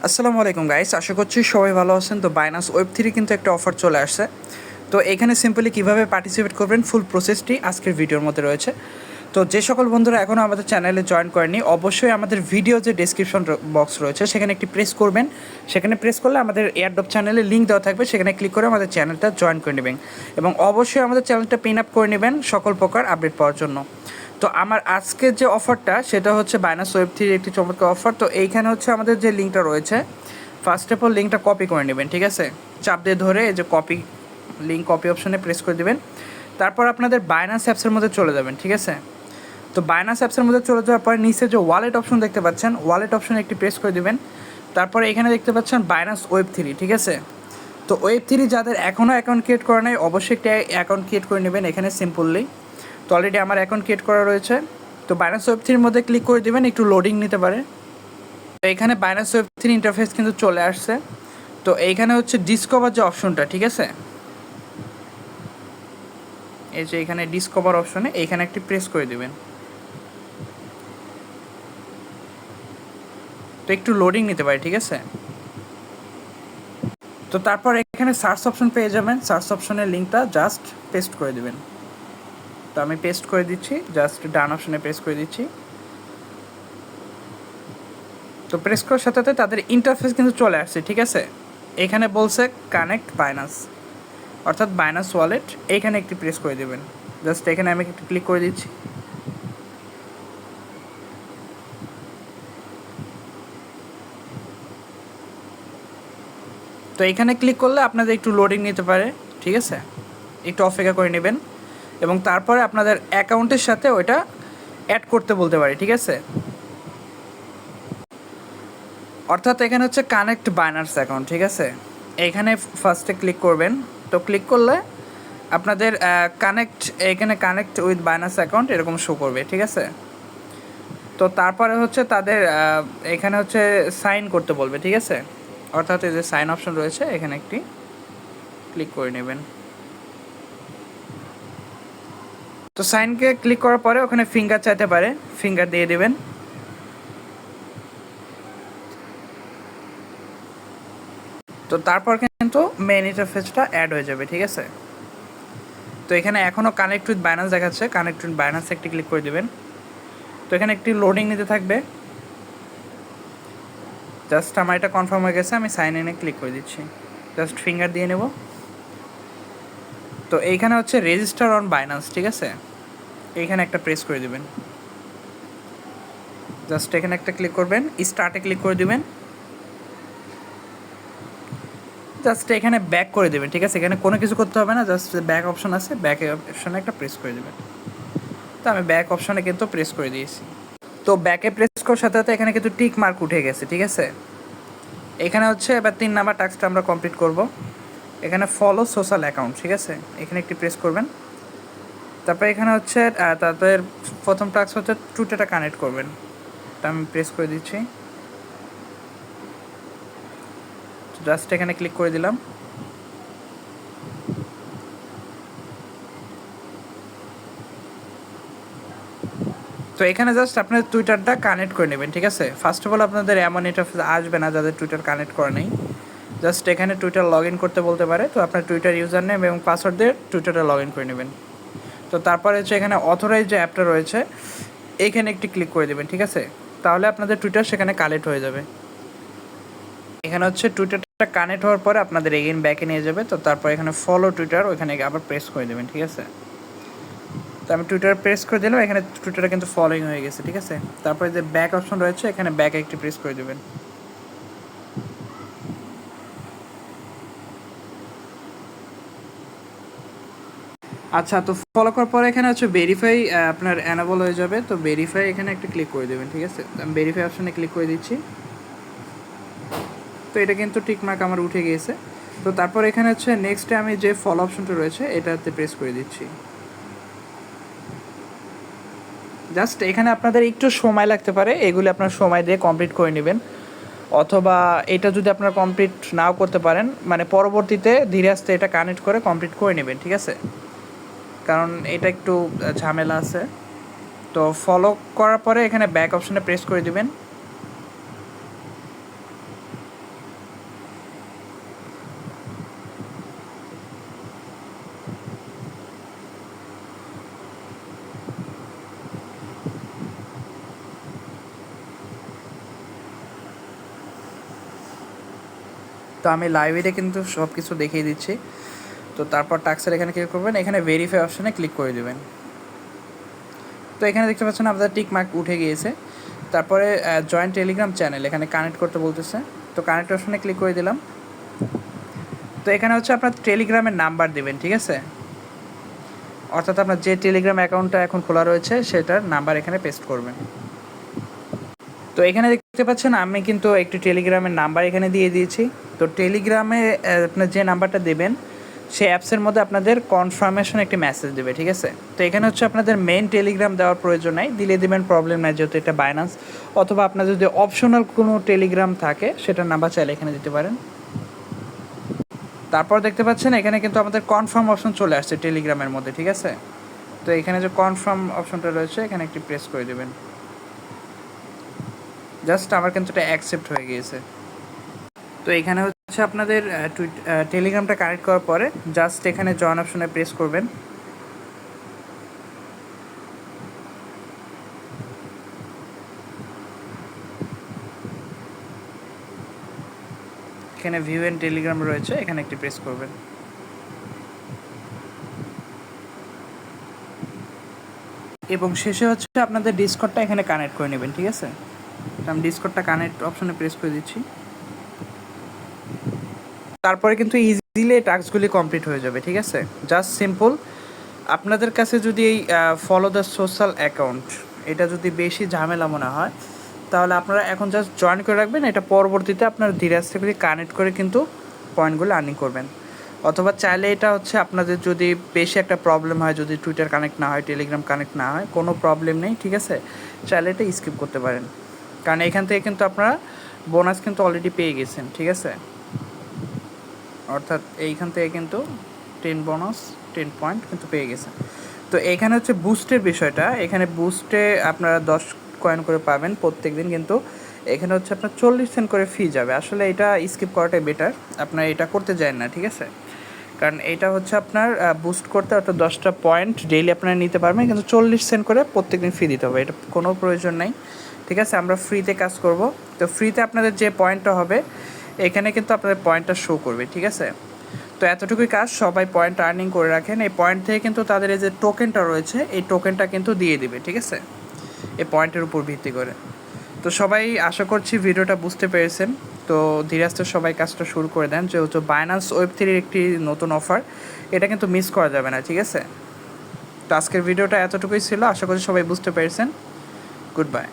আসসালামু আলাইকুম গাইস, আশা করছি সবাই ভালো আছেন। তো বাইনান্স ওয়েব 3 কিন্তু একটা অফার চলে আসছে। তো এখানে সিম্পলি কীভাবে পার্টিসিপেট করবেন ফুল প্রসেসটি আজকের ভিডিওর মধ্যে রয়েছে। তো যে সকল বন্ধুরা এখনও আমাদের চ্যানেলে জয়েন করেনি, অবশ্যই আমাদের ভিডিও যে ডেসক্রিপশন বক্স রয়েছে সেখানে একটি প্রেস করবেন। সেখানে প্রেস করলে আমাদের এয়ারড্রপ চ্যানেলে লিঙ্ক দেওয়া থাকবে, সেখানে ক্লিক করে আমাদের চ্যানেলটা জয়েন করে নেবেন এবং অবশ্যই আমাদের চ্যানেলটা পিন আপ করে নেবেন সকল প্রকার আপডেট পাওয়ার জন্য। তো আমার আজকের যে অফারটা সেটা হচ্ছে বাইনান্স ওয়েব 3 একটি চমৎকার অফার। তো এইখানে হচ্ছে আমাদের যে লিঙ্কটা রয়েছে, ফার্স্ট অফ অল লিঙ্কটা কপি করে নেবেন, ঠিক আছে? চাপ দিয়ে ধরে এই যে কপি লিঙ্ক কপি অপশনে প্রেস করে দেবেন। তারপর আপনাদের বাইনান্স অ্যাপসের মধ্যে চলে যাবেন, ঠিক আছে? তো বাইনান্স অ্যাপসের মধ্যে চলে যাওয়ার পরে নিচে যে ওয়ালেট অপশন দেখতে পাচ্ছেন, ওয়ালেট অপশনে একটি প্রেস করে দেবেন। তারপরে এখানে দেখতে পাচ্ছেন বাইনান্স ওয়েব 3, ঠিক আছে? তো ওয়েব 3 যাদের এখনও অ্যাকাউন্ট ক্রিয়েট করা নাই, অবশ্যই একটা অ্যাকাউন্ট ক্রিয়েট করে নেবেন এখানে সিম্পলি। তো অলরেডি আমার অ্যাকাউন্ট ক্রিয়েট করা রয়েছে। তো বাইনান্স ওয়েব 3 মধ্যে ক্লিক করে দেবেন, একটু লোডিং নিতে পারে। তো এখানে বাইনান্স ওয়েব 3 ইন্টারফেস কিন্তু চলে আসছে। তো এইখানে হচ্ছে ডিসকভার যে অপশনটা, ঠিক আছে? এই যে এখানে ডিসকভার অপশনে এইখানে একটি প্রেস করে দেবেন। তো একটু লোডিং নিতে পারে, ঠিক আছে? তো তারপর এখানে সার্চ অপশন পেয়ে যাবেন, সার্চ অপশনের লিঙ্কটা জাস্ট পেস্ট করে দেবেন। তো আমি পেস্ট করে দিচ্ছি, জাস্ট ডান অপশনে প্রেস করে দিচ্ছি। তো প্রেস করার সাথে সাথে তাদের ইন্টারফেস কিন্তু চলে আসছে, ঠিক আছে? এখানে বলছে কানেক্ট বাইনান্স, অর্থাৎ বাইনান্স ওয়ালেট। এইখানে একটি প্রেস করে দেবেন, জাস্ট এখানে আমি একটু ক্লিক করে দিচ্ছি। তো এখানে ক্লিক করলে আপনাদের একটু লোডিং নিতে পারে, ঠিক আছে? একটু অপেক্ষা করে নেবেন এবং তারপরে আপনাদের অ্যাকাউন্টের সাথে ওইটা অ্যাড করতে বলতে পারে, ঠিক আছে? অর্থাৎ এখানে হচ্ছে কানেক্ট বাইনান্স অ্যাকাউন্ট, ঠিক আছে? এইখানে ফার্স্টে ক্লিক করবেন। তো ক্লিক করলে আপনাদের এখানে কানেক্ট উইথ বাইনান্স অ্যাকাউন্ট এরকম শো করবে, ঠিক আছে? তো তারপরে হচ্ছে তাদের এখানে হচ্ছে সাইন করতে বলবে, ঠিক আছে? অর্থাৎ এই যে সাইন অপশন রয়েছে এখানে একটি ক্লিক করে নেবেন। তো সাইনকে ক্লিক করার পরে ওখানে ফিঙ্গার চাইতে পারে, ফিঙ্গার দিয়ে দেবেন। তো তারপর কিন্তু মেইন ইন্টারফেসটা অ্যাড হয়ে যাবে, ঠিক আছে? তো এখানে এখনও কানেক্ট উইথ বাইনান্স দেখাচ্ছে, কানেক্ট উইথ বাইনান্স একটি ক্লিক করে দেবেন। তো এখানে একটি লোডিং নিতে থাকবে। জাস্ট আমার এটা কনফার্ম হয়ে গেছে, আমি সাইন ইনে ক্লিক করে দিচ্ছি, জাস্ট ফিঙ্গার দিয়ে নেব। তো এইখানে হচ্ছে রেজিস্টার অন বাইনান্স, ঠিক আছে? এইখানে একটা প্রেস করে দেবেন, জাস্ট এখানে একটা ক্লিক করবেন, স্টার্টে ক্লিক করে দেবেন। জাস্ট এখানে ব্যাক করে দেবেন, ঠিক আছে? এখানে কোনো কিছু করতে হবে না, জাস্ট ব্যাক অপশন আছে, ব্যাক অপশনে একটা প্রেস করে দেবেন। তো আমি ব্যাক অপশনে কিন্তু প্রেস করে দিয়েছি। তো ব্যাকে প্রেস করার সাথে সাথে এখানে কিন্তু টিক মার্ক উঠে গেছে, ঠিক আছে? এখানে হচ্ছে এবার 3 নাম্বার টাস্কটা আমরা কমপ্লিট করব। এখানে ফলো সোশ্যাল অ্যাকাউন্ট, ঠিক আছে? এখানে একটি প্রেস করবেন। তারপর এখানে হচ্ছে তাদের প্রথম টাস্ক হচ্ছে টুইটারটা কানেক্ট করবেন। তা আমি প্রেস করে দিচ্ছি, জাস্ট এখানে ক্লিক করে দিলাম। তো এখানে জাস্ট আপনার টুইটারটা কানেক্ট করে নেবেন, ঠিক আছে? ফার্স্ট অফ অল আপনাদের এমন ইন্টারফেস আসবে না যাদের টুইটার কানেক্ট করা নেই। জাস্ট এখানে টুইটার লগ ইন করতে বলতে পারে। তো আপনার টুইটার ইউজার নেম এবং পাসওয়ার্ড দিয়ে টুইটারটা লগ ইন করে নেবেন। তো তারপরে হচ্ছে এখানে অথরাইজ যে অ্যাপটা রয়েছে এইখানে একটি ক্লিক করে দেবেন, ঠিক আছে? তাহলে আপনাদের টুইটার সেখানে কানেক্ট হয়ে যাবে। এখানে হচ্ছে টুইটারটা কানেক্ট হওয়ার পরে আপনাদের এগেইন ব্যাকে নিয়ে যাবে। তো তারপর এখানে ফলো টুইটার, ওইখানে আবার প্রেস করে দেবেন, ঠিক আছে? তো আমি টুইটার প্রেস করে দিলাম, এখানে টুইটারটা কিন্তু ফলোইং হয়ে গেছে, ঠিক আছে? তারপরে যে ব্যাক অপশন রয়েছে এখানে ব্যাকে একটি প্রেস করে দেবেন। আচ্ছা, তো ফলো করার পরে এখানে হচ্ছে ভেরিফাই আপনার অ্যানাবল হয়ে যাবে। তো ভেরিফাই এখানে একটা ক্লিক করে দেবেন, ঠিক আছে? আমি ভেরিফাই অপশনে ক্লিক করে দিচ্ছি। তো এটা কিন্তু টিক মার্ক আমার উঠে গিয়েছে। তো তারপর এখানে হচ্ছে নেক্সটে আমি যে ফলো অপশনটা রয়েছে এটাতে প্রেস করে দিচ্ছি। জাস্ট এখানে আপনাদের একটু সময় লাগতে পারে, এগুলি আপনার সময় দিয়ে কমপ্লিট করে নেবেন। অথবা এটা যদি আপনারা কমপ্লিট নাও করতে পারেন, মানে পরবর্তীতে ধীরে আস্তে এটা কানেক্ট করে কমপ্লিট করে নেবেন, ঠিক আছে? কারণ এটা একটু ঝামেলা আছে। তো ফলো করার পরে এখানে ব্যাক অপশনে প্রেস করে দিবেন। তো আমি লাইভে কিন্তু সব কিছু দেখিয়ে দিচ্ছি। তো তারপর টাস্কের এখানে ক্লিক করবেন, এখানে ভেরিফাই অপশানে ক্লিক করে দেবেন। তো এখানে দেখতে পাচ্ছেন আপনাদের টিক মার্ক উঠে গিয়েছে। তারপরে জয়েন টেলিগ্রাম চ্যানেল এখানে কানেক্ট করতে বলতেছে, তো কানেক্ট অপশানে ক্লিক করে দিলাম। তো এখানে হচ্ছে আপনার টেলিগ্রামের নাম্বার দেবেন, ঠিক আছে, অর্থাৎ আপনার যে টেলিগ্রাম অ্যাকাউন্টটা এখন খোলা রয়েছে সেটার নাম্বার এখানে পেস্ট করবেন। তো এখানে দেখতে পাচ্ছেন আমি কিন্তু একটি টেলিগ্রামের নাম্বার এখানে দিয়ে দিয়েছি। তো টেলিগ্রামে আপনার যে নাম্বারটা দেবেন সেই অ্যাপসের মধ্যে আপনাদের কনফার্মেশন একটি মেসেজ দেবে, ঠিক আছে। তো এখানে হচ্ছে আপনাদের মেইন টেলিগ্রাম দেওয়ার প্রয়োজন নাই, দিলে দেবেন প্রবলেম নাই, যেহেতু এটা বাইন্যান্স। অথবা আপনার যদি অপশনাল কোনো টেলিগ্রাম থাকে সেটার নাম্বার চাইলে এখানে দিতে পারেন। তারপর দেখতে পাচ্ছেন এখানে কিন্তু আমাদের কনফার্ম অপশন চলে আসছে টেলিগ্রামের মধ্যে, ঠিক আছে। তো এখানে যে কনফার্ম অপশনটা রয়েছে এখানে একটি প্রেস করে দেবেন। জাস্ট আমার কিন্তু এটা অ্যাকসেপ্ট হয়ে গিয়েছে। তো এখানে হচ্ছে আপনাদের টেলিগ্রামটা কানেক্ট করার পরে জাস্ট এখানে জয়েন অপশনে প্রেস করবেন। এখানে ভিউ এন্ড টেলিগ্রাম রয়েছে, এখানে একটি প্রেস করবেন। এবং শেষে হচ্ছে আপনাদের ডিসকর্ডটা এখানে কানেক্ট করে নেবেন, ঠিক আছে। আমি ডিসকর্ডটা কানেক্ট অপশনে প্রেস করে দিচ্ছি। তারপরে কিন্তু ইজিলি এই টাস্কগুলি কমপ্লিট হয়ে যাবে, ঠিক আছে। Just simple. আপনাদের কাছে যদি এই ফলো দ্য সোশ্যাল অ্যাকাউন্ট এটা যদি বেশি ঝামেলা মনে হয়, তাহলে আপনারা এখন জাস্ট জয়েন করে রাখবেন। এটা পরবর্তীতে আপনারা ধীরে আস্তে করে কানেক্ট করে কিন্তু পয়েন্টগুলো আর্নিং করবেন। অথবা চাইলে এটা হচ্ছে আপনাদের যদি বেশি একটা প্রবলেম হয়, যদি টুইটার কানেক্ট না হয়, টেলিগ্রাম কানেক্ট না হয়, কোনো প্রবলেম নেই, ঠিক আছে, চাইলে এটা স্কিপ করতে পারেন। কারণ এখান থেকে কিন্তু আপনারা বোনাস কিন্তু অলরেডি পেয়ে গেছেন, ঠিক আছে। অর্থাৎ এইখান থেকে কিন্তু 10 বোনাস 10 পয়েন্ট কিন্তু পেয়ে গেছে। তো এখানে হচ্ছে বুস্টের বিষয়টা, এখানে বুস্টে আপনারা 10 কয়েন করে পাবেন প্রত্যেক দিন, কিন্তু এখানে হচ্ছে আপনার 40 সেন্ট করে ফি যাবে। আসলে এটা স্কিপ করাটাই বেটার, আপনার এটা করতে যায় না, ঠিক আছে। কারণ এটা হচ্ছে আপনার বুস্ট করতে অর্থাৎ 10টা পয়েন্ট ডেইলি আপনারা নিতে পারবেন, কিন্তু 40 সেন্ট করে প্রত্যেক দিন ফি দিতে হবে, এটা কোনো প্রয়োজন নেই, ঠিক আছে। আমরা ফ্রিতে কাজ করব। তো ফ্রিতে আপনাদের যে পয়েন্টটা হবে এখানে কিন্তু আপনাদের পয়েন্টটা শো করবে, ঠিক আছে। তো এতটুকুই কাজ, সবাই পয়েন্ট আর্নিং করে রাখেন। এই পয়েন্ট থেকে কিন্তু তাদের এই যে টোকেনটা রয়েছে এই টোকেনটা কিন্তু দিয়ে দিবে, ঠিক আছে, এই পয়েন্টের উপর ভিত্তি করে। তো সবাই আশা করছি ভিডিওটা বুঝতে পেরেছেন। তো ধীরে আস্তে সবাই কাজটা শুরু করে দেন, যেহেতু বাইন্যান্স ওয়েব3 একটি নতুন অফার, এটা কিন্তু মিস করা যাবে না, ঠিক আছে। তো আজকের ভিডিওটা এতটুকুই ছিল, আশা করছি সবাই বুঝতে পেরেছেন। Good bye.